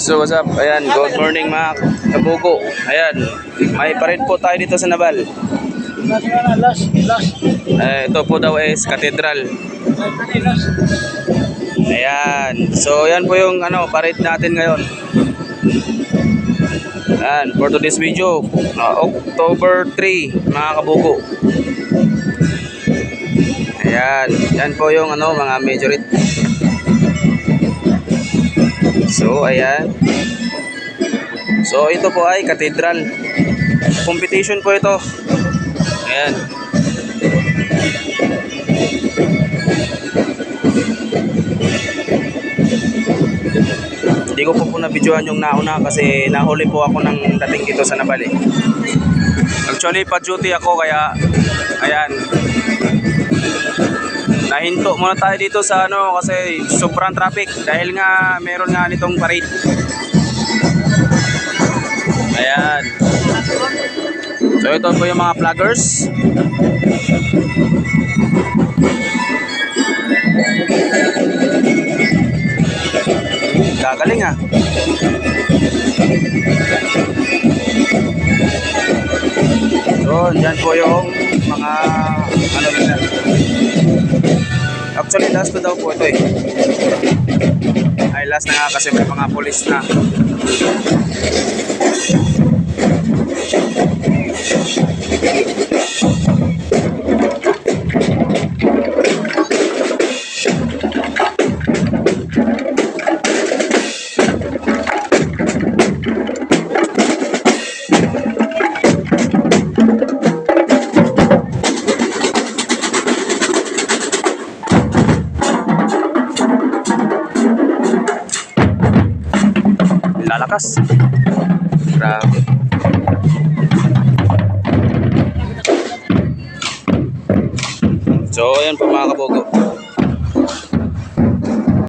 So what's up? Ayan, good morning mga kabugo. Ayan, may parade po tayo dito sa Naval. Ito po daw is Cathedral. Ayan, so yan po yung parade natin ngayon. Ayan, for today's video, October 3 mga kabugo. Ayan, yan po yung mga majority. So ayan. So ito po ay Cathedral. Competition po ito. Ayan. Hindi ko po na-videoan yung nauna kasi nahuli po ako ng dating dito sa Naval eh. Actually pa-duty ako kaya ayan. Nahinto muna tayo dito sa kasi sobrang traffic dahil nga meron nga nitong parade. Ayan. So ito po yung mga vloggers. Gagaling ah. So dyan po yung mga nila. Actually last ko daw po ito eh. Ay last na nga kasi may mga pulis na. Lalakas. Grabe. So ayan po mga kabogo.